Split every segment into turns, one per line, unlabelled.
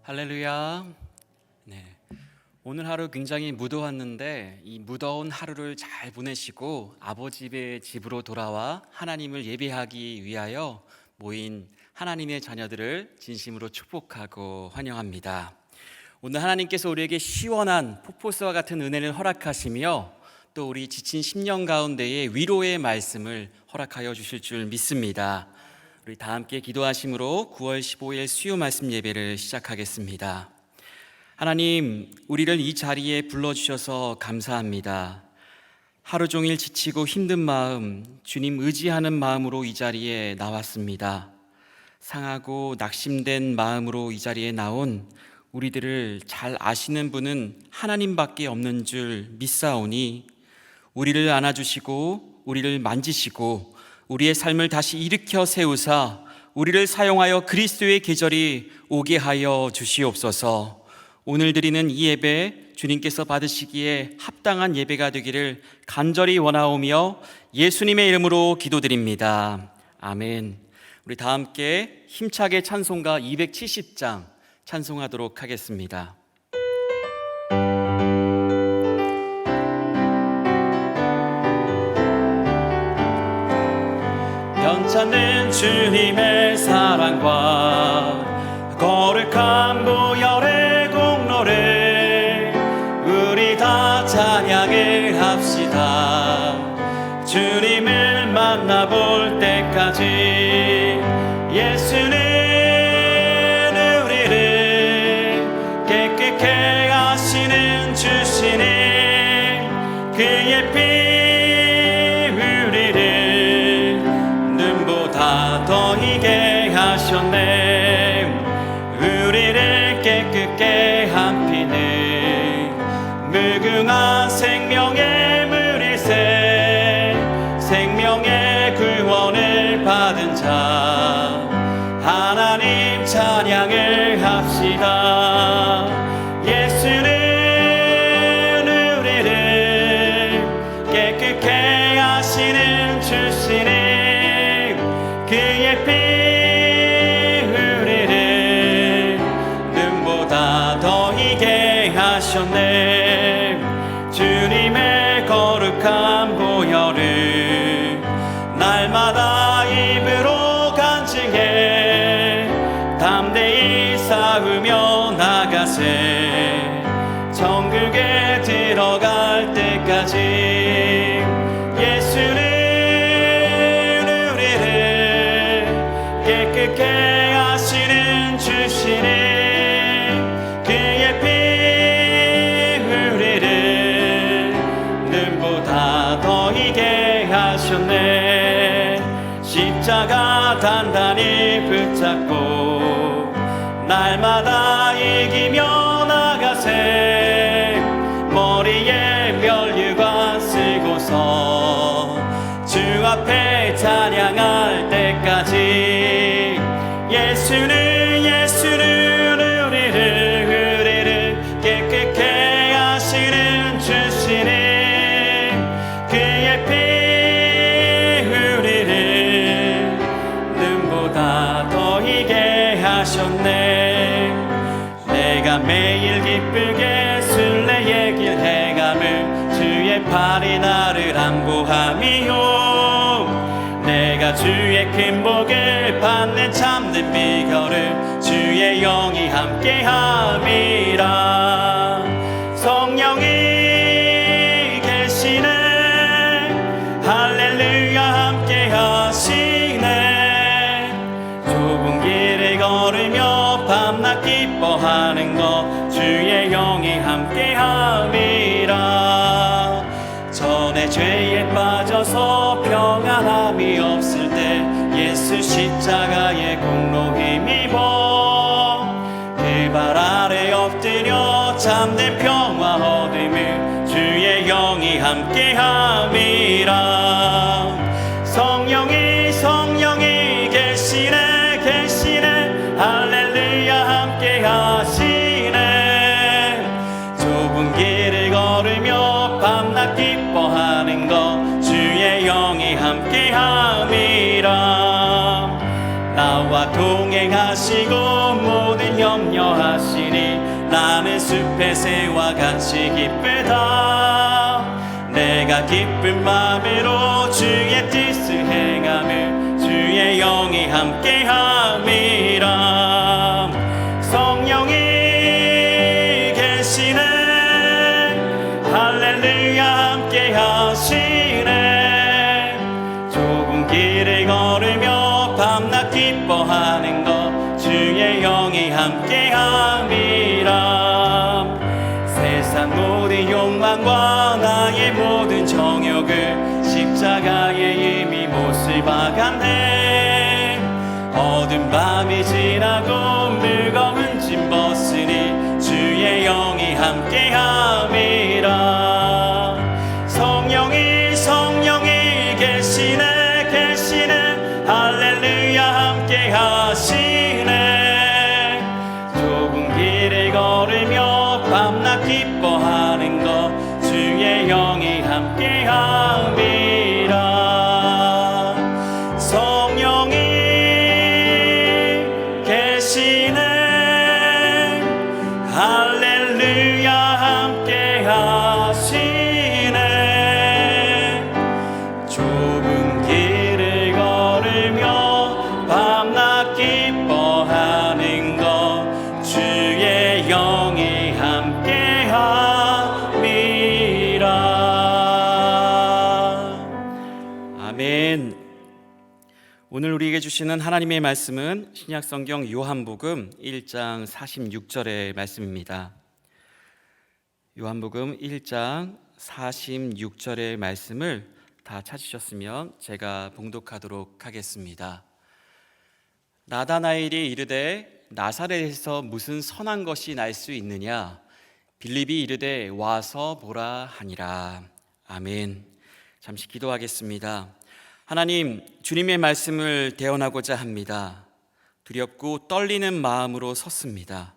할렐루야. 네. 오늘 하루 굉장히 무더웠는데 이 무더운 하루를 잘 보내시고 아버지의 집으로 돌아와 하나님을 예배하기 위하여 모인 하나님의 자녀들을 진심으로 축복하고 환영합니다. 오늘 하나님께서 우리에게 시원한 폭포수와 같은 은혜를 허락하시며 또 우리 지친 심령 가운데에 위로의 말씀을 허락하여 주실 줄 믿습니다. 우리 다 함께 기도하심으로 9월 15일 수요 말씀 예배를 시작하겠습니다. 하나님, 우리를 이 자리에 불러주셔서 감사합니다. 하루 종일 지치고 힘든 마음, 주님 의지하는 마음으로 이 자리에 나왔습니다. 상하고 낙심된 마음으로 이 자리에 나온 우리들을 잘 아시는 분은 하나님밖에 없는 줄 믿사오니 우리를 안아주시고 우리를 만지시고 우리의 삶을 다시 일으켜 세우사 우리를 사용하여 그리스도의 계절이 오게 하여 주시옵소서. 오늘 드리는 이 예배 주님께서 받으시기에 합당한 예배가 되기를 간절히 원하오며 예수님의 이름으로 기도드립니다. 아멘. 우리 다 함께 힘차게 찬송가 270장 찬송하도록 하겠습니다. 변찮는 주님의 사랑과 거룩한 보혈의 공로를 우리 다 찬양을 합시다. 주님을 만나볼 때까지 예수는 우리를 깨끗게 하시는 주시는 그의 피 더 희게 하셨네. 우리를 깨끗게 한 피는 무궁한 생명의 물일새 생명의 구원을 받은 자 하나님 찬양을 합시다. 예수는 우리를 깨끗게 하시는 주시는 그의 피 우리를 눈보다 더 희게 하셨네. 주님의 거룩한 보혈을 날마다 입으로 간증해 담대히 싸우며 나가세. 천국에 들어갈 때까지 예수는 깨끗게 하시는 주시는 그의 피 우리를 눈보다 더 희게 하셨네. 십자가 단단히 붙잡고 날마다 이기며 나가세. 머리에 면류관 쓰고서 주 앞에 찬양할 때까지 예수는 우리를 깨끗게 하시는 주시는 그의 피 우리를 눈보다 더 희게 하셨네. 내가 매일 기쁘게 순례의 길 행함을 주의 팔이 나를 안보함이요. 내가 주의 큰 복을 받는 참된 비결을 주의 영이 함께함이라. 성령이 계시네. 할렐루야 함께하시네. 좁은 길을 걸으며 밤낮 기뻐하는 것 주의 영이 함께함이라. 전에 죄에 빠져서 평안함이 없을 때 예수 십자가의 공로 힘입어 그 발 아래 엎드려 참된 평화 얻음을 주의 영이 함께함이라. 성령이 계시네. 할렐루야 함께하시네. 좁은 길을 걸으며 밤낮 기뻐하는 것 주의 영이 함께함이라. 나와 동행하시고 모든 염려하시니 나는 숲의 새와 같이 기쁘다. 내가 기쁜 마음으로 주의 뜻을 행하며 주의 영이 함께함이라. 성령이 계시네, 할렐루야 함께하시네. 좁은 길을 걸으며 밤낮 기뻐하는 것 주의 영이 함께함이라. 세상 모든 욕망과 나의 모든 정욕을 십자가에 이미 못을 박았네. 어두운 밤이 지나고 무거운 짐 벗으니 주의 영이 함께함이라. 성령이 계시네, 계시네, 할렐루야 함께하시네. 좁은 길을 걸으며 밤낮 기뻐하는 것 주의 영이 함께함이라. 성령이 계시네, 할렐루야 함께하시네. 좁은 길을 걸으며 밤낮 기뻐하는 것 주의 영이 함께함이라. 아멘. 오늘 우리에게 주시는 하나님의 말씀은 신약성경 요한복음 1장 46절의 말씀입니다. 요한복음 1장 46절의 말씀을 다 찾으셨으면 제가 봉독하도록 하겠습니다. 나다나엘이 이르되 나사렛에서 무슨 선한 것이 날 수 있느냐? 빌립이 이르되 와서 보라 하니라. 아멘. 잠시 기도하겠습니다. 하나님, 주님의 말씀을 대언하고자 합니다. 두렵고 떨리는 마음으로 섰습니다.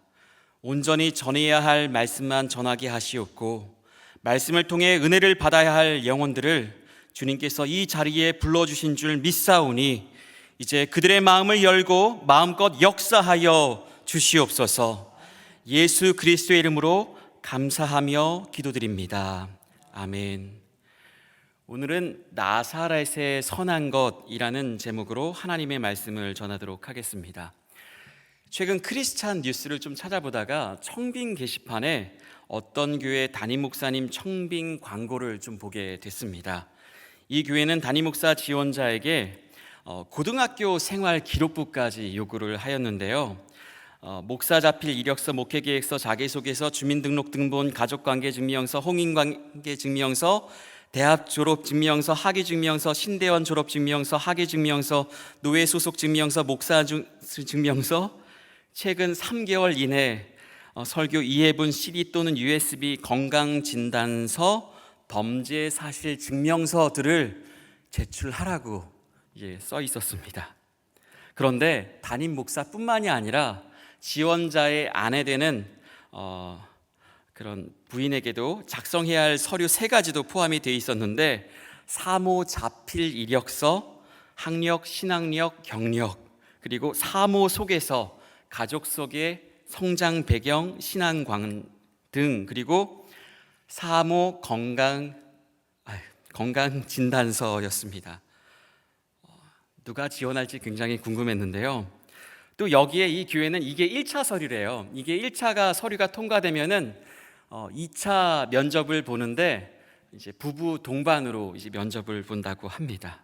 온전히 전해야 할 말씀만 전하게 하시옵고 말씀을 통해 은혜를 받아야 할 영혼들을 주님께서 이 자리에 불러주신 줄 믿사오니 이제 그들의 마음을 열고 마음껏 역사하여 주시옵소서. 예수 그리스도의 이름으로 감사하며 기도드립니다. 아멘. 오늘은 나사렛의 선한 것이라는 제목으로 하나님의 말씀을 전하도록 하겠습니다. 최근 크리스찬 뉴스를 좀 찾아보다가 청빙 게시판에 어떤 교회 담임 목사님 청빙 광고를 좀 보게 됐습니다. 이 교회는 담임 목사 지원자에게 고등학교 생활 기록부까지 요구를 하였는데요. 목사 자필 이력서, 목회계획서, 자기소개서, 주민등록등본, 가족관계증명서, 홍인관계증명서, 대학 졸업증명서, 학위증명서, 신대원 졸업증명서, 학위증명서, 노예 소속 증명서, 목사 증명서, 최근 3개월 이내 설교 2회분 CD 또는 USB 건강진단서, 범죄 사실 증명서들을 제출하라고 써 있었습니다. 그런데 담임 목사뿐만이 아니라 지원자의 아내 되는 그런 부인에게도 작성해야 할 서류 3가지도 포함이 되어 있었는데 사모 자필 이력서, 학력, 신학력, 경력, 그리고 사모 속에서 가족 속의 성장 배경, 신앙관 등, 그리고 사모 건강 진단서였습니다. 누가 지원할지 굉장히 궁금했는데요. 또 여기에 이 교회는 이게 1차 서류래요. 이게 1차가 서류가 통과되면은 2차 면접을 보는데 이제 부부 동반으로 이제 면접을 본다고 합니다.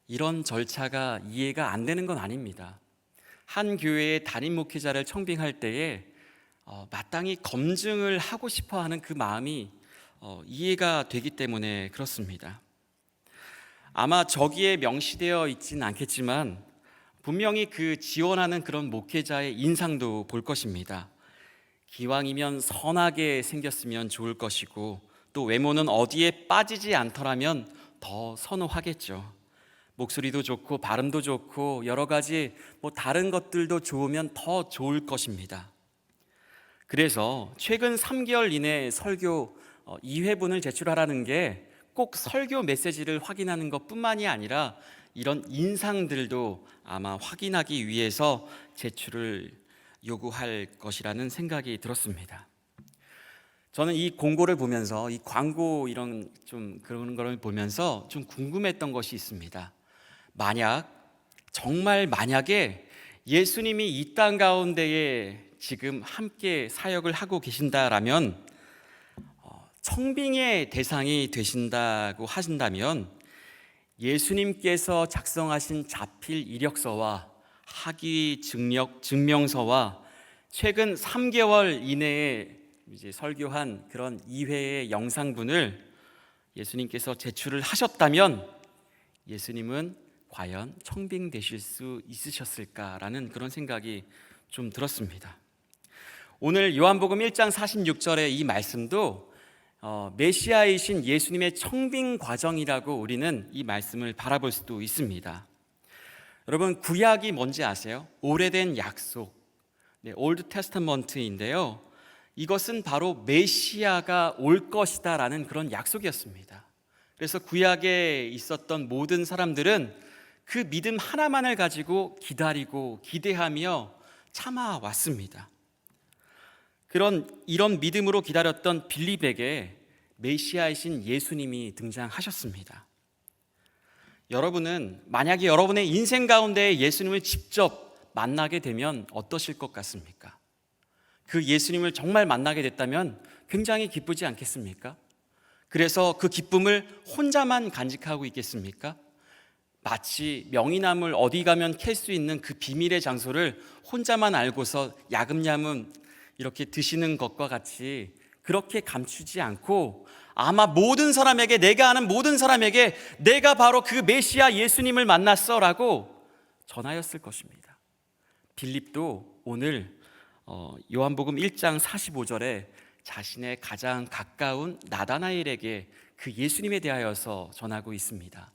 이런 절차가 이해가 안 되는 건 아닙니다. 한 교회의 담임 목회자를 청빙할 때에 마땅히 검증을 하고 싶어하는 그 마음이 이해가 되기 때문에 그렇습니다. 아마 저기에 명시되어 있지는 않겠지만 분명히 그 지원하는 그런 목회자의 인상도 볼 것입니다. 기왕이면 선하게 생겼으면 좋을 것이고 또 외모는 어디에 빠지지 않더라면 더 선호하겠죠. 목소리도 좋고 발음도 좋고 여러 가지 다른 것들도 좋으면 더 좋을 것입니다. 그래서 최근 3개월 이내 설교 2회분을 제출하라는 게 꼭 설교 메시지를 확인하는 것뿐만이 아니라 이런 인상들도 아마 확인하기 위해서 제출을 요구할 것이라는 생각이 들었습니다. 저는 이 공고를 보면서, 이 광고 이런 좀 그런 거를 보면서 좀 궁금했던 것이 있습니다. 정말 만약에 예수님이 이 땅 가운데에 지금 함께 사역을 하고 계신다라면, 청빙의 대상이 되신다고 하신다면 예수님께서 작성하신 자필 이력서와 학위 증명서와 최근 3개월 이내에 이제 설교한 그런 2회의 영상분을 예수님께서 제출을 하셨다면 예수님은 과연 청빙되실 수 있으셨을까라는 그런 생각이 좀 들었습니다. 오늘 요한복음 1장 46절의 이 말씀도 메시아이신 예수님의 청빙 과정이라고 우리는 이 말씀을 바라볼 수도 있습니다. 여러분, 구약이 뭔지 아세요? 오래된 약속, 올드 테스터먼트인데요. 이것은 바로 메시아가 올 것이다라는 그런 약속이었습니다. 그래서 구약에 있었던 모든 사람들은 그 믿음 하나만을 가지고 기다리고 기대하며 참아왔습니다. 이런 믿음으로 기다렸던 빌립에게 메시아이신 예수님이 등장하셨습니다. 여러분은 만약에 여러분의 인생 가운데 예수님을 직접 만나게 되면 어떠실 것 같습니까? 그 예수님을 정말 만나게 됐다면 굉장히 기쁘지 않겠습니까? 그래서 그 기쁨을 혼자만 간직하고 있겠습니까? 마치 명이나물 어디 가면 캘 수 있는 그 비밀의 장소를 혼자만 알고서 야금야금 이렇게 드시는 것과 같이 그렇게 감추지 않고, 아마 모든 사람에게, 내가 아는 모든 사람에게 내가 바로 그 메시아 예수님을 만났어 라고 전하였을 것입니다. 빌립도 오늘 요한복음 1장 45절에 자신의 가장 가까운 나다나엘에게 그 예수님에 대하여서 전하고 있습니다.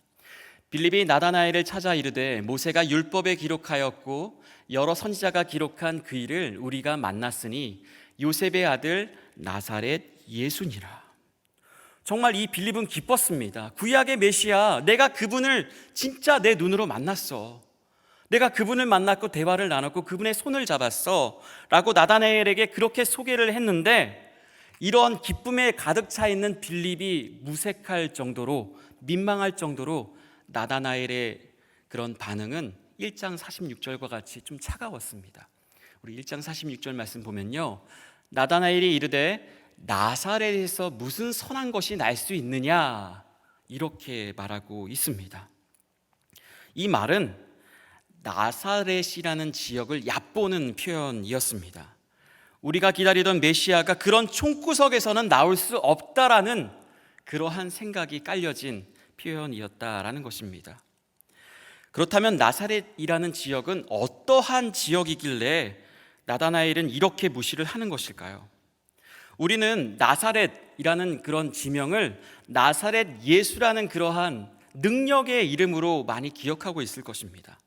빌립이 나다나엘을 찾아 이르되 모세가 율법에 기록하였고 여러 선지자가 기록한 그 일을 우리가 만났으니 요셉의 아들 나사렛 예수니라. 정말 이 빌립은 기뻤습니다. 구약의 메시아, 내가 그분을 진짜 내 눈으로 만났어. 내가 그분을 만났고 대화를 나눴고 그분의 손을 잡았어 라고 나다나엘에게 그렇게 소개를 했는데, 이런 기쁨에 가득 차 있는 빌립이 무색할 정도로, 민망할 정도로 나다나엘의 그런 반응은 1장 46절과 같이 좀 차가웠습니다. 우리 1장 46절 말씀 보면요, 나다나엘이 이르되 나사렛에서 무슨 선한 것이 날 수 있느냐, 이렇게 말하고 있습니다. 이 말은 나사렛이라는 지역을 얕보는 표현이었습니다. 우리가 기다리던 메시아가 그런 총구석에서는 나올 수 없다라는 그러한 생각이 깔려진 표현이었다라는 것입니다. 그렇다면 나사렛이라는 지역은 어떠한 지역이길래 나다나엘은 이렇게 무시를 하는 것일까요? 우리는 나사렛이라는 그런 지명을 나사렛 예수라는 그러한 능력의 이름으로 많이 기억하고 있을 것입니다.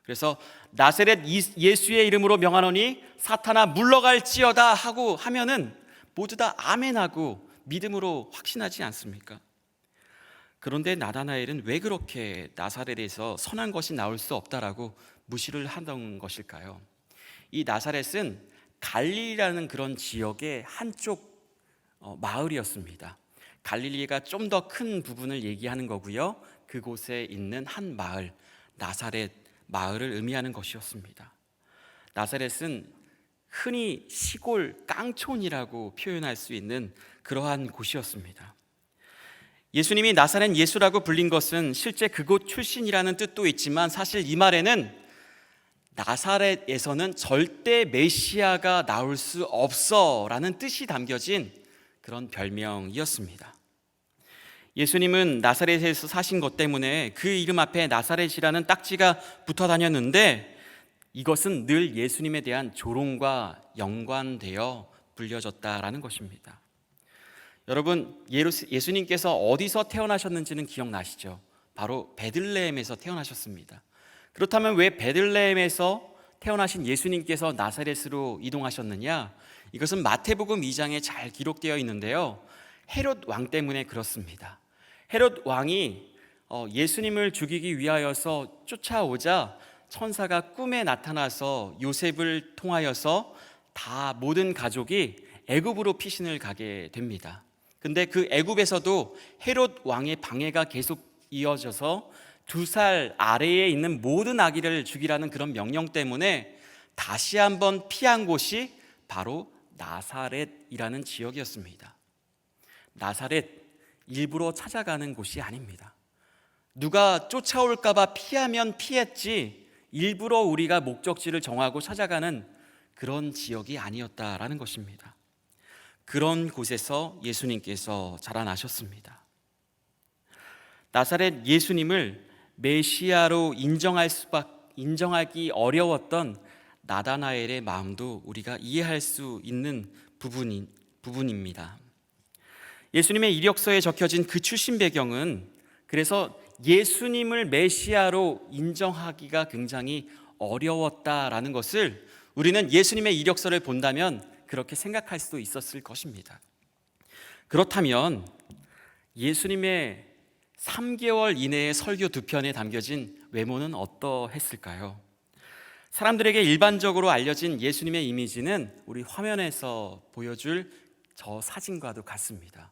그래서 나사렛 예수의 이름으로 명하노니 사탄아 물러갈지어다 하고 하면은 모두 다 아멘하고 믿음으로 확신하지 않습니까? 그런데 나다나엘은 왜 그렇게 나사렛에서 선한 것이 나올 수 없다라고 무시를 하던 것일까요? 이 나사렛은 갈릴리라는 그런 지역의 한쪽 마을이었습니다. 갈릴리가 좀 더 큰 부분을 얘기하는 거고요, 그곳에 있는 한 마을, 나사렛 마을을 의미하는 것이었습니다. 나사렛은 흔히 시골 깡촌이라고 표현할 수 있는 그러한 곳이었습니다. 예수님이 나사렛 예수라고 불린 것은 실제 그곳 출신이라는 뜻도 있지만, 사실 이 말에는 나사렛에서는 절대 메시아가 나올 수 없어 라는 뜻이 담겨진 그런 별명이었습니다. 예수님은 나사렛에서 사신 것 때문에 그 이름 앞에 나사렛이라는 딱지가 붙어 다녔는데, 이것은 늘 예수님에 대한 조롱과 연관되어 불려졌다라는 것입니다. 여러분, 예수님께서 어디서 태어나셨는지는 기억나시죠? 바로 베들레헴에서 태어나셨습니다. 그렇다면 왜 베들레헴에서 태어나신 예수님께서 나사렛으로 이동하셨느냐? 이것은 마태복음 2장에 잘 기록되어 있는데요, 헤롯 왕 때문에 그렇습니다. 헤롯 왕이 예수님을 죽이기 위하여서 쫓아오자 천사가 꿈에 나타나서 요셉을 통하여서 다 모든 가족이 애굽으로 피신을 가게 됩니다. 근데 그 애굽에서도 헤롯 왕의 방해가 계속 이어져서 2살 아래에 있는 모든 아기를 죽이라는 그런 명령 때문에 다시 한번 피한 곳이 바로 나사렛이라는 지역이었습니다. 나사렛, 일부러 찾아가는 곳이 아닙니다. 누가 쫓아올까봐 피하면 피했지 일부러 우리가 목적지를 정하고 찾아가는 그런 지역이 아니었다라는 것입니다. 그런 곳에서 예수님께서 자라나셨습니다. 나사렛 예수님을 메시아로 인정하기 어려웠던 나다나엘의 마음도 우리가 이해할 수 있는 부분입니다. 예수님의 이력서에 적혀진 그 출신 배경은 그래서 예수님을 메시아로 인정하기가 굉장히 어려웠다라는 것을 우리는 예수님의 이력서를 본다면 그렇게 생각할 수도 있었을 것입니다. 그렇다면 예수님의 3개월 이내의 설교 2편에 담겨진 외모는 어떠했을까요? 사람들에게 일반적으로 알려진 예수님의 이미지는 우리 화면에서 보여줄 저 사진과도 같습니다.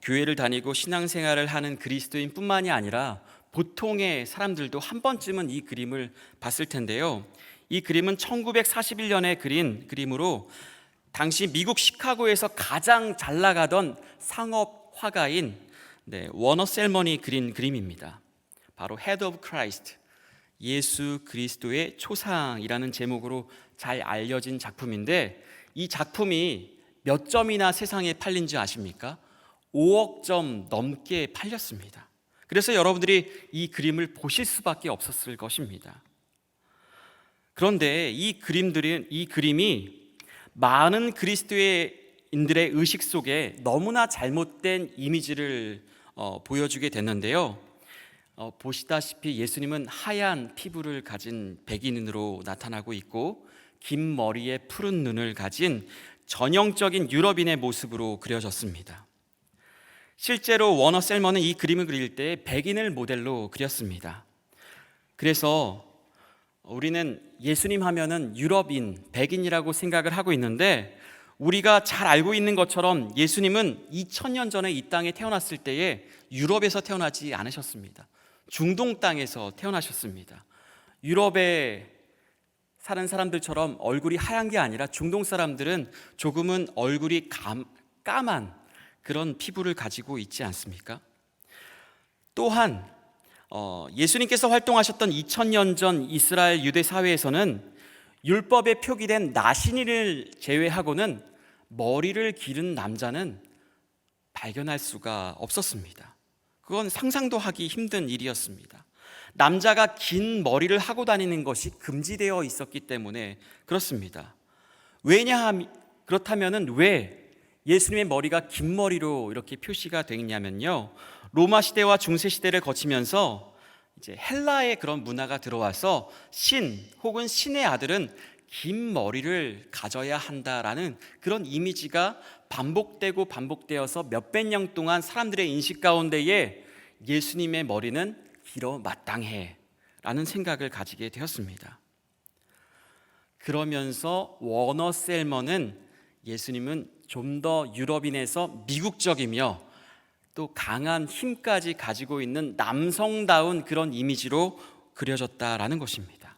교회를 다니고 신앙생활을 하는 그리스도인 뿐만이 아니라 보통의 사람들도 한 번쯤은 이 그림을 봤을 텐데요. 이 그림은 1941년에 그린 그림으로 당시 미국 시카고에서 가장 잘 나가던 상업 화가인 워너 셀먼이 그린 그림입니다. 바로 Head of Christ, 예수 그리스도의 초상이라는 제목으로 잘 알려진 작품인데 이 작품이 몇 점이나 세상에 팔린지 아십니까? 5억 점 넘게 팔렸습니다. 그래서 여러분들이 이 그림을 보실 수밖에 없었을 것입니다. 그런데 이 그림이 많은 그리스도인들의 의식 속에 너무나 잘못된 이미지를 보여주게 됐는데요. 보시다시피 예수님은 하얀 피부를 가진 백인으로 나타나고 있고 긴 머리에 푸른 눈을 가진 전형적인 유럽인의 모습으로 그려졌습니다. 실제로 워너 셀먼은 이 그림을 그릴 때 백인을 모델로 그렸습니다. 그래서 우리는 예수님 하면은 유럽인, 백인이라고 생각을 하고 있는데 우리가 잘 알고 있는 것처럼 예수님은 2000년 전에 이 땅에 태어났을 때에 유럽에서 태어나지 않으셨습니다. 중동 땅에서 태어나셨습니다. 유럽에 사는 사람들처럼 얼굴이 하얀 게 아니라 중동 사람들은 조금은 얼굴이 까만 그런 피부를 가지고 있지 않습니까? 또한 예수님께서 활동하셨던 2000년 전 이스라엘 유대 사회에서는 율법에 표기된 나신일을 제외하고는 머리를 기른 남자는 발견할 수가 없었습니다. 그건 상상도 하기 힘든 일이었습니다. 남자가 긴 머리를 하고 다니는 것이 금지되어 있었기 때문에 그렇습니다. 그렇다면 왜 예수님의 머리가 긴 머리로 이렇게 표시가 되냐면요, 로마 시대와 중세 시대를 거치면서 이제 헬라의 그런 문화가 들어와서 신 혹은 신의 아들은 긴 머리를 가져야 한다라는 그런 이미지가 반복되어서 몇백 년 동안 사람들의 인식 가운데에 예수님의 머리는 길어 마땅해 라는 생각을 가지게 되었습니다. 그러면서 워너 셀먼은 예수님은 좀 더 유럽인에서 미국적이며 또 강한 힘까지 가지고 있는 남성다운 그런 이미지로 그려졌다라는 것입니다.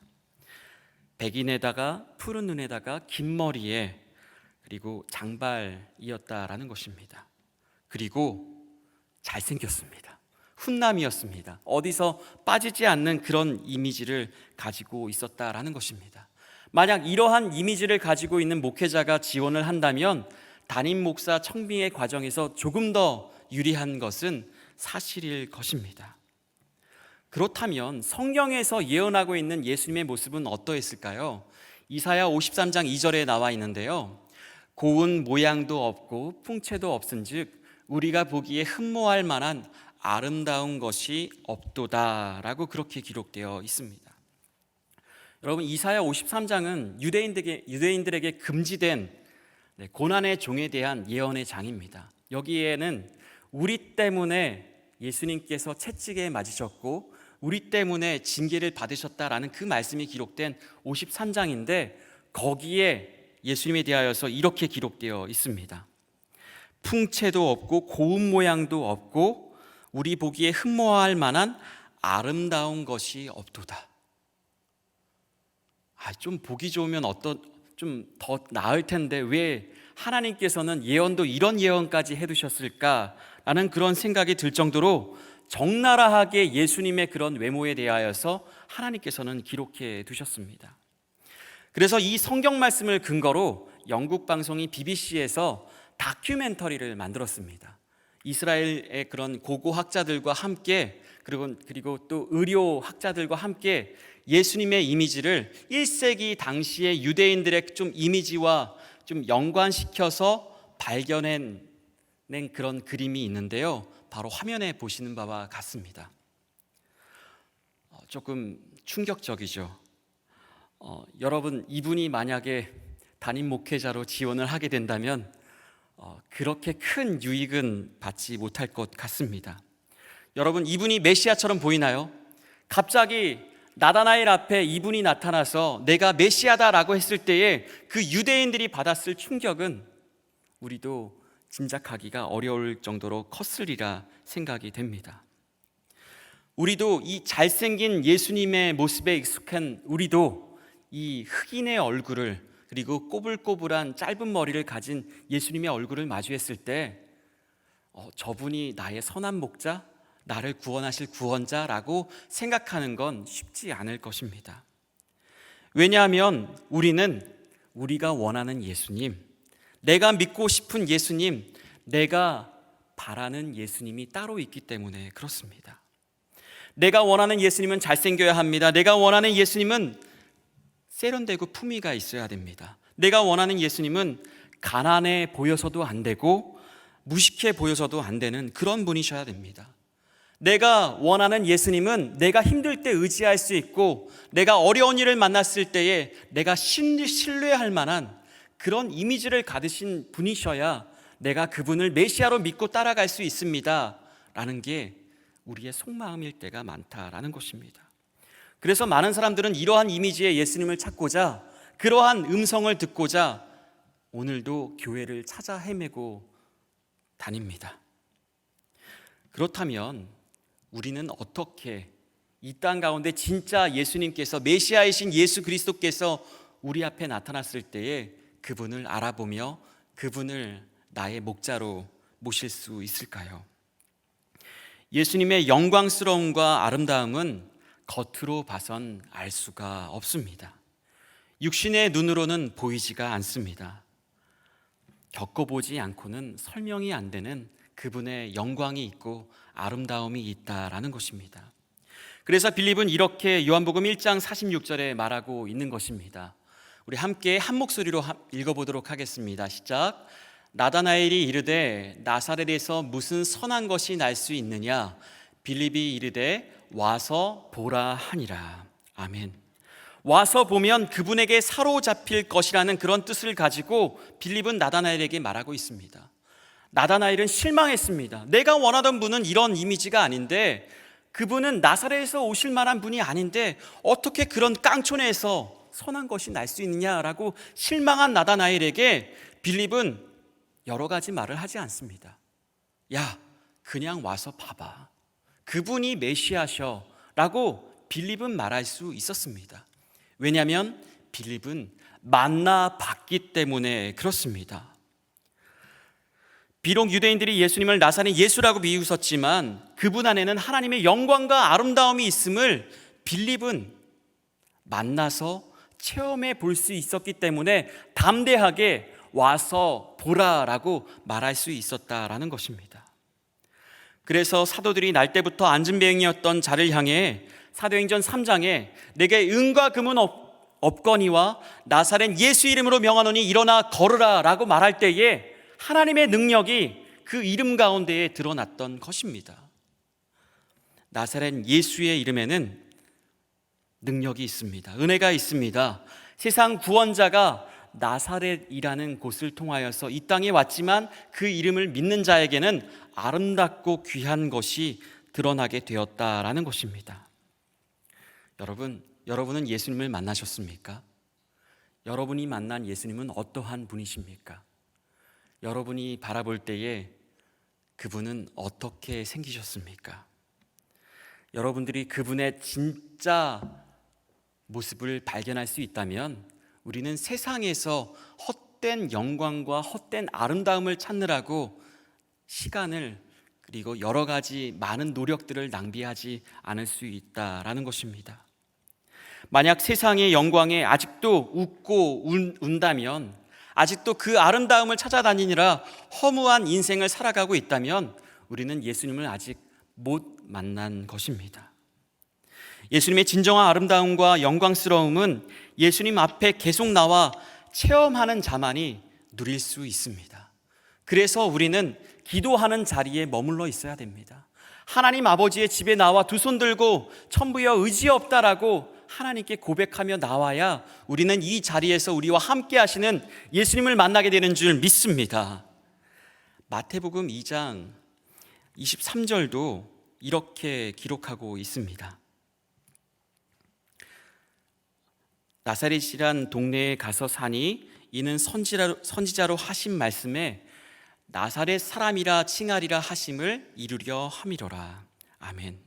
백인에다가 푸른 눈에다가 긴 머리에 그리고 장발이었다라는 것입니다. 그리고 잘생겼습니다. 훈남이었습니다. 어디서 빠지지 않는 그런 이미지를 가지고 있었다라는 것입니다. 만약 이러한 이미지를 가지고 있는 목회자가 지원을 한다면 담임 목사 청빙의 과정에서 조금 더 유리한 것은 사실일 것입니다. 그렇다면 성경에서 예언하고 있는 예수님의 모습은 어떠했을까요? 이사야 53장 2절에 나와 있는데요, 고운 모양도 없고 풍채도 없은즉 우리가 보기에 흠모할 만한 아름다운 것이 없도다 라고 그렇게 기록되어 있습니다. 여러분, 이사야 53장은 유대인들에게 금지된 고난의 종에 대한 예언의 장입니다. 여기에는 우리 때문에 예수님께서 채찍에 맞으셨고 우리 때문에 징계를 받으셨다라는 그 말씀이 기록된 53장인데 거기에 예수님에 대하여서 이렇게 기록되어 있습니다. 풍채도 없고 고운 모양도 없고 우리 보기에 흠모할 만한 아름다운 것이 없도다. 좀 보기 좋으면 좀 더 나을 텐데 왜 하나님께서는 예언도 이런 예언까지 해두셨을까라는 그런 생각이 들 정도로 적나라하게 예수님의 그런 외모에 대하여서 하나님께서는 기록해 두셨습니다. 그래서 이 성경 말씀을 근거로 영국 방송이 BBC에서 다큐멘터리를 만들었습니다. 이스라엘의 그런 고고학자들과 함께 그리고 또 의료학자들과 함께 예수님의 이미지를 1세기 당시의 유대인들의 좀 이미지와 좀 연관시켜서 발견해낸 그런 그림이 있는데요. 바로 화면에 보시는 바와 같습니다. 조금 충격적이죠. 여러분, 이분이 만약에 담임 목회자로 지원을 하게 된다면 그렇게 큰 유익은 받지 못할 것 같습니다. 여러분, 이분이 메시아처럼 보이나요? 갑자기 나다나엘 앞에 이분이 나타나서 내가 메시아다라고 했을 때에 그 유대인들이 받았을 충격은 우리도 짐작하기가 어려울 정도로 컸으리라 생각이 됩니다. 우리도 이 잘생긴 예수님의 모습에 익숙한 우리도 이 흑인의 얼굴을 그리고 꼬불꼬불한 짧은 머리를 가진 예수님의 얼굴을 마주했을 때 저분이 나의 선한 목자, 나를 구원하실 구원자라고 생각하는 건 쉽지 않을 것입니다. 왜냐하면 우리는 우리가 원하는 예수님, 내가 믿고 싶은 예수님, 내가 바라는 예수님이 따로 있기 때문에 그렇습니다. 내가 원하는 예수님은 잘생겨야 합니다. 내가 원하는 예수님은 세련되고 품위가 있어야 됩니다. 내가 원하는 예수님은 가난해 보여서도 안 되고 무식해 보여서도 안 되는 그런 분이셔야 됩니다. 내가 원하는 예수님은 내가 힘들 때 의지할 수 있고 내가 어려운 일을 만났을 때에 내가 신뢰할 만한 그런 이미지를 가지신 분이셔야 내가 그분을 메시아로 믿고 따라갈 수 있습니다 라는 게 우리의 속마음일 때가 많다라는 것입니다. 그래서 많은 사람들은 이러한 이미지의 예수님을 찾고자 그러한 음성을 듣고자 오늘도 교회를 찾아 헤매고 다닙니다. 그렇다면 우리는 어떻게 이 땅 가운데 진짜 예수님께서 메시아이신 예수 그리스도께서 우리 앞에 나타났을 때에 그분을 알아보며 그분을 나의 목자로 모실 수 있을까요? 예수님의 영광스러움과 아름다움은 겉으로 봐선 알 수가 없습니다. 육신의 눈으로는 보이지가 않습니다. 겪어보지 않고는 설명이 안 되는 그분의 영광이 있고 아름다움이 있다라는 것입니다. 그래서 빌립은 이렇게 요한복음 1장 46절에 말하고 있는 것입니다. 우리 함께 한 목소리로 읽어보도록 하겠습니다. 시작. 나다나엘이 이르되 나사렛에서 무슨 선한 것이 날 수 있느냐? 빌립이 이르되 와서 보라 하니라. 아멘. 와서 보면 그분에게 사로잡힐 것이라는 그런 뜻을 가지고 빌립은 나다나엘에게 말하고 있습니다. 나다나엘은 실망했습니다. 내가 원하던 분은 이런 이미지가 아닌데 그분은 나사렛에서 오실 만한 분이 아닌데 어떻게 그런 깡촌에서 선한 것이 날 수 있느냐라고 실망한 나다나엘에게 빌립은 여러 가지 말을 하지 않습니다. 야, 그냥 와서 봐봐. 그분이 메시아셔 라고 빌립은 말할 수 있었습니다. 왜냐하면 빌립은 만나 봤기 때문에 그렇습니다. 비록 유대인들이 예수님을 나사렛 예수라고 비웃었지만 그분 안에는 하나님의 영광과 아름다움이 있음을 빌립은 만나서 체험해 볼 수 있었기 때문에 담대하게 와서 보라라고 말할 수 있었다라는 것입니다. 그래서 사도들이 날 때부터 앉은뱅이였던 자를 향해 사도행전 3장에 내게 은과 금은 없거니와 나사렛 예수 이름으로 명하노니 일어나 걸으라 라고 말할 때에 하나님의 능력이 그 이름 가운데에 드러났던 것입니다. 나사렛 예수의 이름에는 능력이 있습니다. 은혜가 있습니다. 세상 구원자가 나사렛이라는 곳을 통하여서 이 땅에 왔지만 그 이름을 믿는 자에게는 아름답고 귀한 것이 드러나게 되었다라는 것입니다. 여러분은 예수님을 만나셨습니까? 여러분이 만난 예수님은 어떠한 분이십니까? 여러분이 바라볼 때에 그분은 어떻게 생기셨습니까? 여러분들이 그분의 진짜 모습을 발견할 수 있다면 우리는 세상에서 헛된 영광과 헛된 아름다움을 찾느라고 시간을 그리고 여러 가지 많은 노력들을 낭비하지 않을 수 있다라는 것입니다. 만약 세상의 영광에 아직도 웃고 운다면, 아직도 그 아름다움을 찾아다니느라 허무한 인생을 살아가고 있다면 우리는 예수님을 아직 못 만난 것입니다. 예수님의 진정한 아름다움과 영광스러움은 예수님 앞에 계속 나와 체험하는 자만이 누릴 수 있습니다. 그래서 우리는 기도하는 자리에 머물러 있어야 됩니다. 하나님 아버지의 집에 나와 두 손 들고 천부여 의지 없다라고 하나님께 고백하며 나와야 우리는 이 자리에서 우리와 함께 하시는 예수님을 만나게 되는 줄 믿습니다. 마태복음 2장 23절도 이렇게 기록하고 있습니다. 나사렛이란 동네에 가서 사니 이는 선지자로 하신 말씀에 나사렛 사람이라 칭하리라 하심을 이루려 함이로라. 아멘.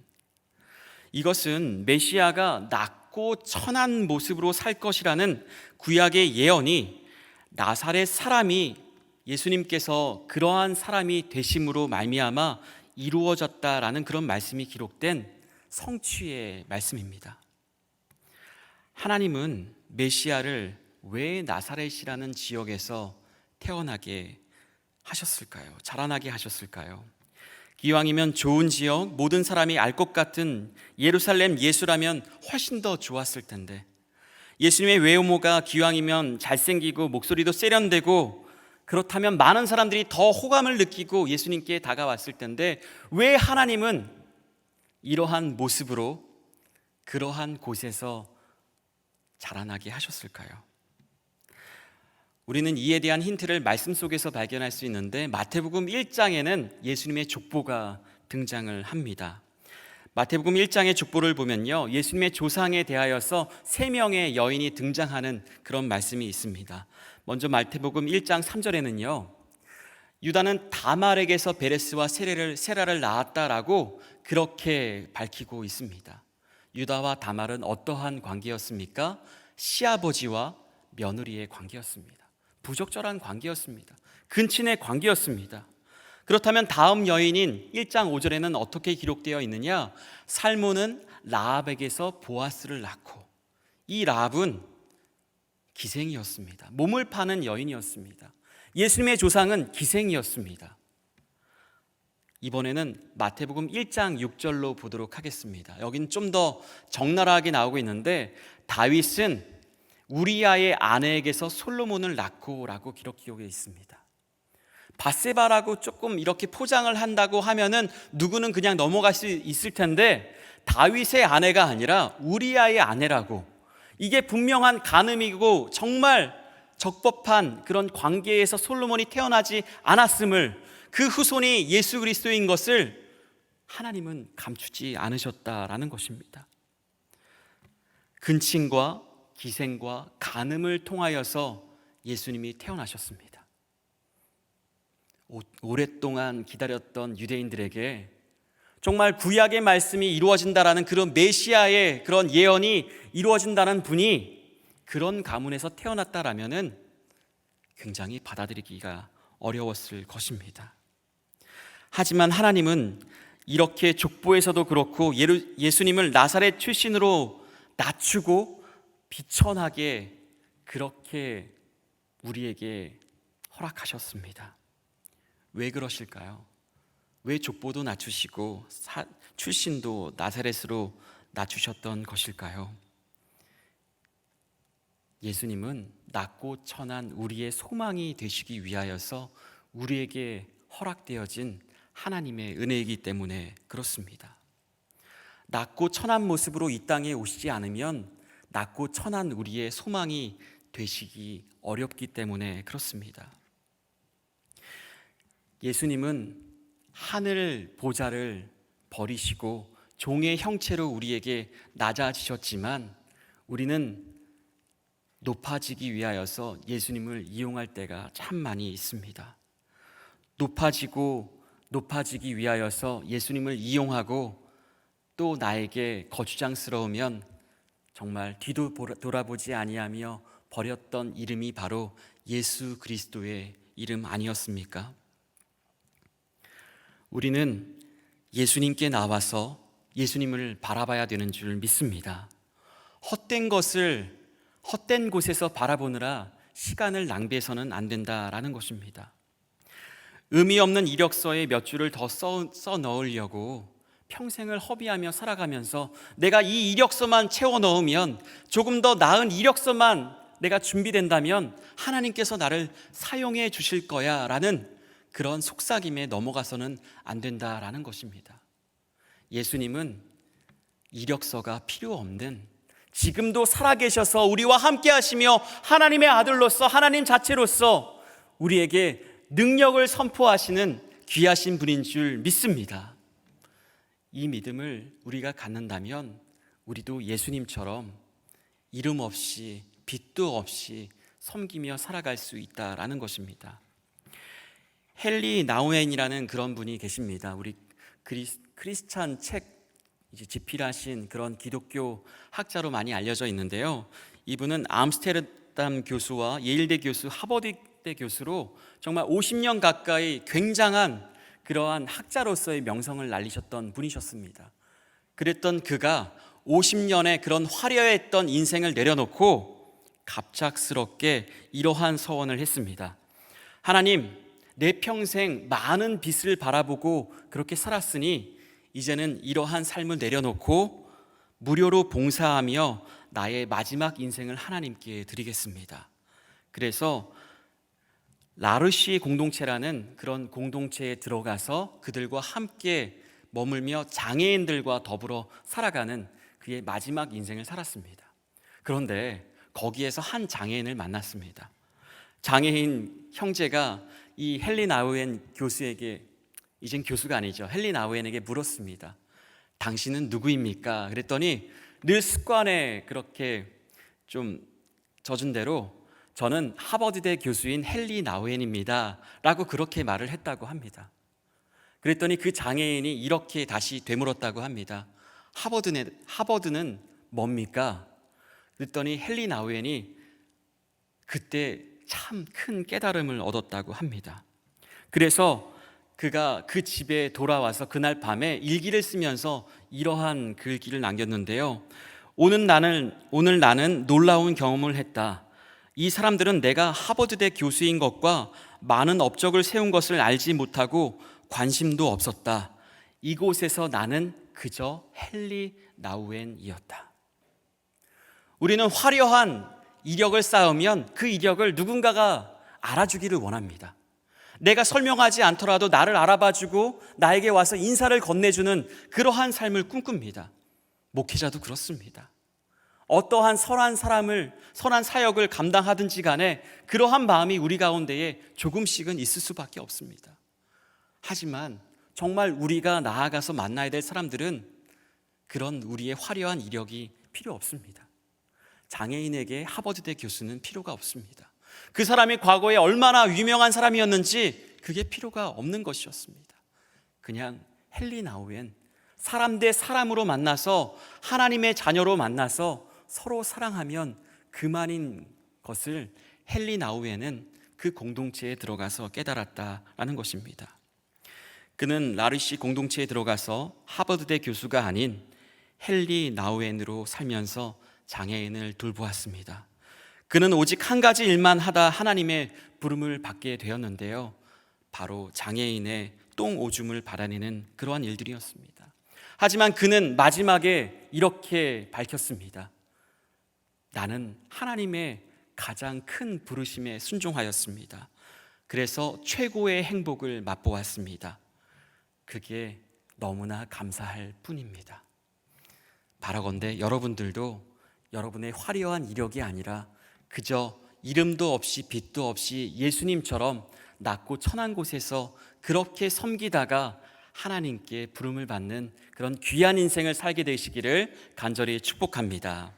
이것은 메시아가 낮고 천한 모습으로 살 것이라는 구약의 예언이 나사렛 사람이 예수님께서 그러한 사람이 되심으로 말미암아 이루어졌다라는 그런 말씀이 기록된 성취의 말씀입니다. 하나님은 메시아를 왜 나사렛이라는 지역에서 태어나게 하셨을까요? 자라나게 하셨을까요? 기왕이면 좋은 지역, 모든 사람이 알 것 같은 예루살렘 예수라면 훨씬 더 좋았을 텐데, 예수님의 외모가 기왕이면 잘생기고 목소리도 세련되고 그렇다면 많은 사람들이 더 호감을 느끼고 예수님께 다가왔을 텐데, 왜 하나님은 이러한 모습으로 그러한 곳에서 자라나게 하셨을까요? 우리는 이에 대한 힌트를 말씀 속에서 발견할 수 있는데, 마태복음 1장에는 예수님의 족보가 등장을 합니다. 마태복음 1장의 족보를 보면요, 예수님의 조상에 대하여서 3명의 여인이 등장하는 그런 말씀이 있습니다. 먼저 마태복음 1장 3절에는요, 유다는 다말에게서 베레스와 세라를 낳았다라고 그렇게 밝히고 있습니다. 유다와 다말은 어떠한 관계였습니까? 시아버지와 며느리의 관계였습니다. 부적절한 관계였습니다. 근친의 관계였습니다. 그렇다면 다음 여인인 1장 5절에는 어떻게 기록되어 있느냐? 살몬은 라합에게서 보아스를 낳고, 이 라합은 기생이었습니다. 몸을 파는 여인이었습니다. 예수님의 조상은 기생이었습니다. 이번에는 마태복음 1장 6절로 보도록 하겠습니다. 여긴 좀 더 적나라하게 나오고 있는데, 다윗은 우리아의 아내에게서 솔로몬을 낳고라고 기록되어 있습니다. 밧세바라고 조금 이렇게 포장을 한다고 하면은 누구는 그냥 넘어갈 수 있을 텐데, 다윗의 아내가 아니라 우리아의 아내라고, 이게 분명한 간음이고 정말 적법한 그런 관계에서 솔로몬이 태어나지 않았음을, 그 후손이 예수 그리스도인 것을 하나님은 감추지 않으셨다라는 것입니다. 근친과 기생과 간음을 통하여서 예수님이 태어나셨습니다. 오랫동안 기다렸던 유대인들에게 정말 구약의 말씀이 이루어진다라는 그런 메시아의 그런 예언이 이루어진다는 분이 그런 가문에서 태어났다라면은 굉장히 받아들이기가 어려웠을 것입니다. 하지만 하나님은 이렇게 족보에서도 그렇고 예수님을 나사렛 출신으로 낮추고 비천하게 그렇게 우리에게 허락하셨습니다. 왜 그러실까요? 왜 족보도 낮추시고 출신도 나사렛으로 낮추셨던 것일까요? 예수님은 낮고 천한 우리의 소망이 되시기 위하여서 우리에게 허락되어진 하나님의 은혜이기 때문에 그렇습니다. 낮고 천한 모습으로 이 땅에 오시지 않으면 낮고 천한 우리의 소망이 되시기 어렵기 때문에 그렇습니다. 예수님은 하늘 보좌를 버리시고 종의 형체로 우리에게 낮아지셨지만 우리는 높아지기 위하여서 예수님을 이용할 때가 참 많이 있습니다. 높아지기 위하여서 예수님을 이용하고 또 나에게 거추장스러우면 정말 뒤도 돌아보지 아니하며 버렸던 이름이 바로 예수 그리스도의 이름 아니었습니까? 우리는 예수님께 나와서 예수님을 바라봐야 되는 줄 믿습니다. 헛된 곳에서 바라보느라 시간을 낭비해서는 안 된다라는 것입니다. 의미 없는 이력서에 몇 줄을 더 써 넣으려고 평생을 허비하며 살아가면서 내가 이 이력서만 채워 넣으면, 조금 더 나은 이력서만 내가 준비된다면 하나님께서 나를 사용해 주실 거야 라는 그런 속삭임에 넘어가서는 안 된다라는 것입니다. 예수님은 이력서가 필요 없는, 지금도 살아계셔서 우리와 함께 하시며 하나님의 아들로서, 하나님 자체로서 우리에게 능력을 선포하시는 귀하신 분인 줄 믿습니다. 이 믿음을 우리가 갖는다면 우리도 예수님처럼 이름 없이 빛도 없이 섬기며 살아갈 수 있다라는 것입니다. 헨리 나우엔이라는 그런 분이 계십니다. 우리 크리스찬 책 집필하신 그런 기독교 학자로 많이 알려져 있는데요. 이분은 암스테르담 교수와 예일대 교수, 하버드대 교수로 정말 50년 가까이 굉장한 그러한 학자로서의 명성을 날리셨던 분이셨습니다. 그랬던 그가 50년의 그런 화려했던 인생을 내려놓고 갑작스럽게 이러한 서원을 했습니다. 하나님, 내 평생 많은 빛을 바라보고 그렇게 살았으니 이제는 이러한 삶을 내려놓고 무료로 봉사하며 나의 마지막 인생을 하나님께 드리겠습니다. 그래서 라르시 공동체라는 그런 공동체에 들어가서 그들과 함께 머물며 장애인들과 더불어 살아가는 그의 마지막 인생을 살았습니다. 그런데 거기에서 한 장애인을 만났습니다. 장애인 형제가 이 헨리 나우엔 교수에게, 이젠 교수가 아니죠, 헨리 나우엔에게 물었습니다. 당신은 누구입니까? 그랬더니 늘 습관에 그렇게 좀 젖은 대로 저는 하버드대 교수인 헨리 나우엔입니다 라고 그렇게 말을 했다고 합니다. 그랬더니 그 장애인이 이렇게 다시 되물었다고 합니다. 하버드는 뭡니까? 그랬더니 헨리 나우엔이 그때 참 큰 깨달음을 얻었다고 합니다. 그래서 그가 그 집에 돌아와서 그날 밤에 일기를 쓰면서 이러한 글귀를 남겼는데요. 오늘 나는 놀라운 경험을 했다. 이 사람들은 내가 하버드대 교수인 것과 많은 업적을 세운 것을 알지 못하고 관심도 없었다. 이곳에서 나는 그저 헨리 나우엔이었다. 우리는 화려한 이력을 쌓으면 그 이력을 누군가가 알아주기를 원합니다. 내가 설명하지 않더라도 나를 알아봐주고 나에게 와서 인사를 건네주는 그러한 삶을 꿈꿉니다. 목회자도 그렇습니다. 어떠한 선한 사역을 감당하든지 간에 그러한 마음이 우리 가운데에 조금씩은 있을 수밖에 없습니다. 하지만 정말 우리가 나아가서 만나야 될 사람들은 그런 우리의 화려한 이력이 필요 없습니다. 장애인에게 하버드대 교수는 필요가 없습니다. 그 사람이 과거에 얼마나 유명한 사람이었는지 그게 필요가 없는 것이었습니다. 그냥 헨리 나우엔, 사람 대 사람으로 만나서 하나님의 자녀로 만나서 서로 사랑하면 그만인 것을 헨리 나우엔은 그 공동체에 들어가서 깨달았다라는 것입니다. 그는 라르시 공동체에 들어가서 하버드대 교수가 아닌 헨리 나우엔으로 살면서 장애인을 돌보았습니다. 그는 오직 한 가지 일만 하다 하나님의 부름을 받게 되었는데요. 바로 장애인의 똥 오줌을 받아내는 그러한 일들이었습니다. 하지만 그는 마지막에 이렇게 밝혔습니다. 나는 하나님의 가장 큰 부르심에 순종하였습니다. 그래서 최고의 행복을 맛보았습니다. 그게 너무나 감사할 뿐입니다. 바라건대 여러분들도 여러분의 화려한 이력이 아니라 그저 이름도 없이 빛도 없이 예수님처럼 낮고 천한 곳에서 그렇게 섬기다가 하나님께 부름을 받는 그런 귀한 인생을 살게 되시기를 간절히 축복합니다.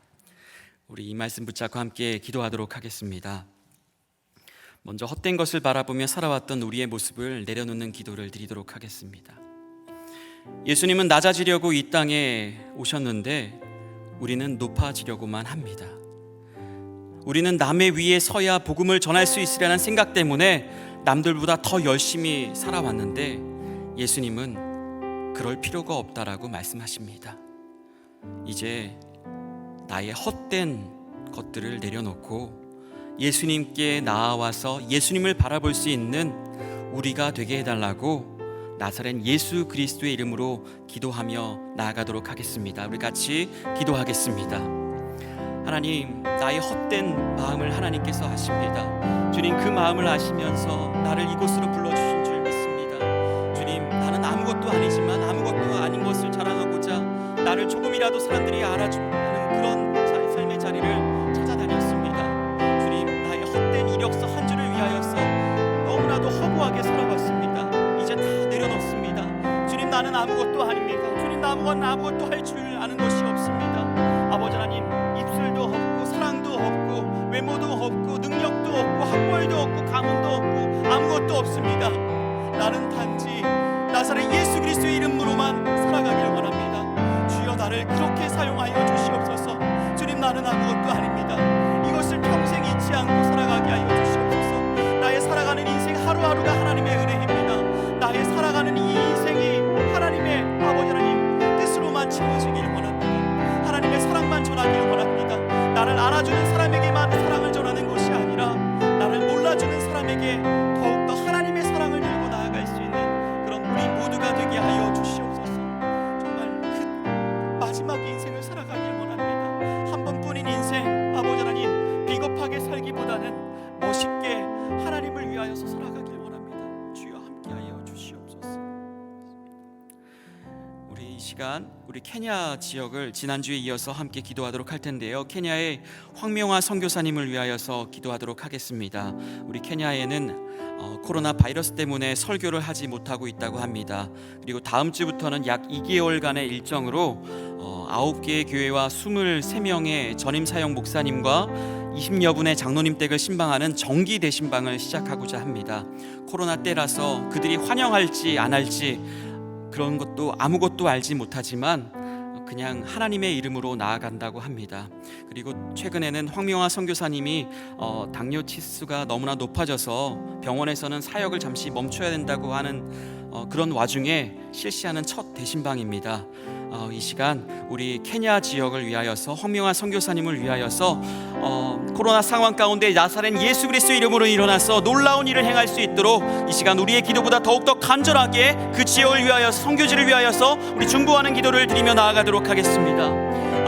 우리 이 말씀 붙잡고 함께 기도하도록 하겠습니다. 먼저 헛된 것을 바라보며 살아왔던 우리의 모습을 내려놓는 기도를 드리도록 하겠습니다. 예수님은 낮아지려고 이 땅에 오셨는데 우리는 높아지려고만 합니다. 우리는 남의 위에 서야 복음을 전할 수 있으려는 생각 때문에 남들보다 더 열심히 살아왔는데 예수님은 그럴 필요가 없다라고 말씀하십니다. 이제 나의 헛된 것들을 내려놓고 예수님께 나아와서 예수님을 바라볼 수 있는 우리가 되게 해달라고 나사렛 예수 그리스도의 이름으로 기도하며 나아가도록 하겠습니다. 우리 같이 기도하겠습니다. 하나님, 나의 헛된 마음을 하나님께서 아십니다. 주님, 그 마음을 아시면서 나를 이곳으로 불러주신 줄 믿습니다. 주님, 나는 아무것도 아니지만 아무것도 아닌 것을 자랑하고자 나를 조금이라도 사람들이 알아주는 그런 삶의 자리를 찾아다녔습니다. 주님, 나의 헛된 이력서 한 줄을 위하여서 너무나도 허무하게 살아왔습니다. 이제 다 내려놓습니다. 주님, 나는 아무것도 아닙니다. 주님, 아무것도 할 줄 아는 것이 없습니다. 아버지 하나님, 입술도 없고 사랑도 없고 외모도 없고 능력도 없고 학벌도 없고 가문도 없고 아무것도 없습니다. 나는 단지 나사렛 예수 그리스도의 이름으로만 살아가길 원합니다. 주여, 나를 그렇게 사용하여 주시옵소서. 주님, 나는 아무것도 아닙니다. 이것을 평생 잊지 않고 살아가게 하여 주시옵소서. 나의 살아가는 인생 하루하루가 하나님의 은혜입니다. 나의 살아가는 이 인생이 하나님의 아버지 하나님 뜻으로만 채워지길 원합니다. 하나님의 사랑만 전하길 원합니다. 나를 알아주는 사람에게만 사랑을 전하는 것이 아니라 나를 몰라주는 사람에게 더욱더 하나님의 사랑을 들고 나아갈 수 있는 그런 우리 모두가 되게 하여 주시옵소서. 정말 그 마지막 인생을 살아가길 원합니다. 한 번뿐인 인생, 아버지 하나님, 비겁하게 살기보다는 멋있게 하나님을 위하여서 살아가길 원합니다. 주여, 함께하여 주시옵소서. 우리 이 시간 우리 케냐 지역을 지난주에 이어서 함께 기도하도록 할 텐데요. 케냐의 황명화 선교사님을 위하여서 기도하도록 하겠습니다. 우리 케냐에는 코로나 바이러스 때문에 설교를 하지 못하고 있다고 합니다. 그리고 다음 주부터는 약 2개월간의 일정으로 9개의 교회와 23명의 전임 사역 목사님과 20여 분의 장로님 댁을 신방하는 정기 대신방을 시작하고자 합니다. 코로나 때라서 그들이 환영할지 안 할지 그런 것도 아무것도 알지 못하지만 그냥 하나님의 이름으로 나아간다고 합니다. 그리고 최근에는 황명화 선교사님이 당뇨 치수가 너무나 높아져서 병원에서는 사역을 잠시 멈춰야 된다고 하는 그런 와중에 실시하는 첫 대신방입니다. 이 시간 우리 케냐 지역을 위하여서 황명화 선교사님을 위하여서 코로나 상황 가운데 나사렛 예수 그리스도 이름으로 일어나서 놀라운 일을 행할 수 있도록 이 시간 우리의 기도보다 더욱더 간절하게 그 지역을 위하여서 선교지를 위하여서 우리 중보하는 기도를 드리며 나아가도록 하겠습니다.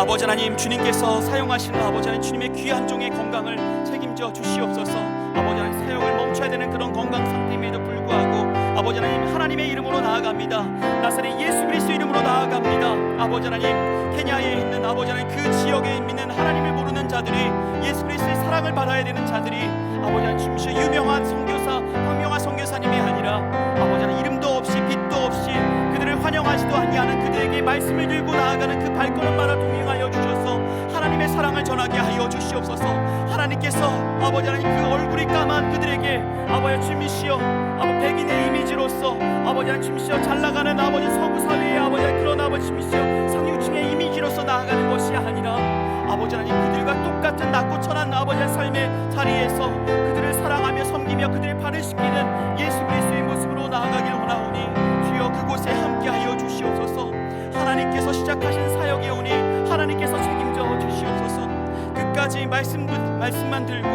아버지 하나님, 주님께서 사용하시는 아버지 하나님 주님의 귀한 종의 건강을 책임져 주시옵소서. 아버지 하나님, 사역을 멈춰야 되는 그런 건강 상태임에도 불구하고 아버지 하나님, 하나님의 이름으로 나아갑니다. 나사렛 예수 그리스도 이름으로 나아갑니다. 아버지 하나님, 케냐에 있는 아버지 하나님 그 지역에 있는 하나님을 모르는 자들이 예수 그리스도의 사랑을 받아야 되는 자들이 아버지 하나님 주시오 유명한 선교사 황명화 선교사님이 아니라 아버지 하나님 이름도 없이 빛도 없이 그들을 환영하지도 아니하는 그들에게 말씀을 들고 나아가는 그 발걸음마다 동행하여 주셔서 하나님의 사랑을 전하게 하여 주시옵소서. 하나님께서 아버지 하나님 그 얼굴이 까만 그들에게 아버지 주미시여 백인의 이미지로서 아버지 하나님 주미시여 잘나가는 아버지 서구 사회의 아버지 그런 아버지 주미시여 상류층의 이미지로서 나아가는 것이 아니라 아버지 하나님 그들과 똑같은 낮고 천한 아버지의 삶의 자리에서 그들을 사랑하며 섬기며 그들의 발을 씻기는 예수 그리스도의 모습으로 나아가길 원하오니 주여 그곳에 함께하여 주시옵소서. 하나님께서 시작하신 사역에 오니 하나님께서 책임져 주시옵소서. 끝까지 말씀만 들고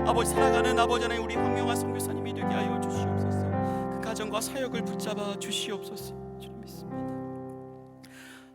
아버지 살아가는 아버지 하나님 우리 황명화 선교사님이 되게 하여 주시옵소서. 그 가정과 사역을 붙잡아 주시옵소서. 주님 믿습니다.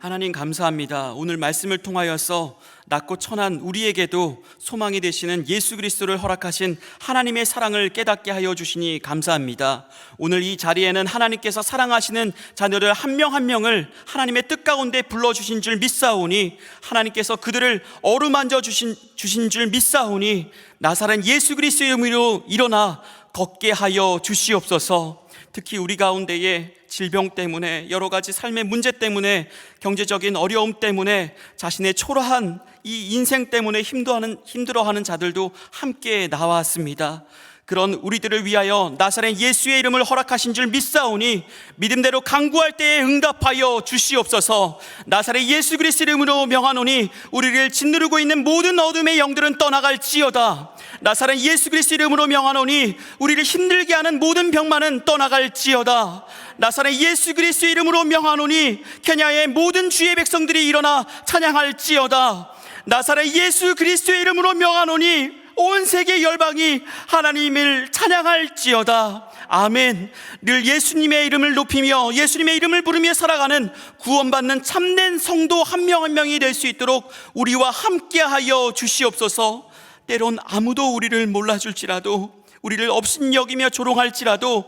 하나님 감사합니다. 오늘 말씀을 통하여서 낮고 천한 우리에게도 소망이 되시는 예수 그리스도를 허락하신 하나님의 사랑을 깨닫게 하여 주시니 감사합니다. 오늘 이 자리에는 하나님께서 사랑하시는 자녀들 한 명 한 명을 하나님의 뜻 가운데 불러주신 줄 믿사오니, 하나님께서 그들을 어루만져 주신 줄 믿사오니, 나사렛 예수 그리스도의 이름으로 일어나 걷게 하여 주시옵소서. 특히 우리 가운데에 질병 때문에, 여러 가지 삶의 문제 때문에, 경제적인 어려움 때문에, 자신의 초라한 이 인생 때문에 힘들어하는 자들도 함께 나왔습니다. 그런 우리들을 위하여 나사렛 예수의 이름을 허락하신 줄 믿사오니 믿음대로 간구할 때에 응답하여 주시옵소서. 나사렛 예수 그리스도 이름으로 명하노니 우리를 짓누르고 있는 모든 어둠의 영들은 떠나갈지어다. 나사렛 예수 그리스도 이름으로 명하노니 우리를 힘들게 하는 모든 병만은 떠나갈지어다. 나사렛 예수 그리스도 이름으로 명하노니 케냐의 모든 주의 백성들이 일어나 찬양할지어다. 나사렛 예수 그리스도의 이름으로 명하노니 온 세계 열방이 하나님을 찬양할지어다. 아멘. 늘 예수님의 이름을 높이며 예수님의 이름을 부르며 살아가는 구원받는 참된 성도 한 명 한 명이 될 수 있도록 우리와 함께하여 주시옵소서. 때론 아무도 우리를 몰라줄지라도, 우리를 업신여기며 조롱할지라도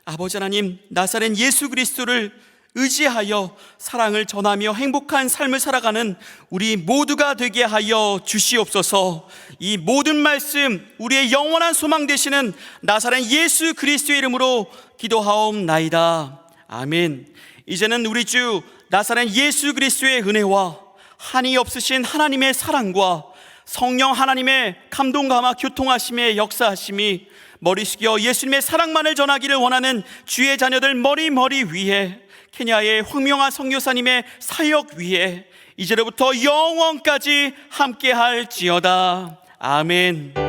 아버지 하나님, 나사렛 예수 그리스도를 의지하여 사랑을 전하며 행복한 삶을 살아가는 우리 모두가 되게 하여 주시옵소서. 이 모든 말씀 우리의 영원한 소망 되시는 나사렛 예수 그리스도의 이름으로 기도하옵나이다. 아멘. 이제는 우리 주 나사렛 예수 그리스도의 은혜와 한이 없으신 하나님의 사랑과 성령 하나님의 감동 감화 교통하심의 역사하심이 머리 숙여 예수님의 사랑만을 전하기를 원하는 주의 자녀들 머리 위에, 케냐의 황명하 선교사님의 사역 위에 이제로부터 영원까지 함께할지어다. 아멘.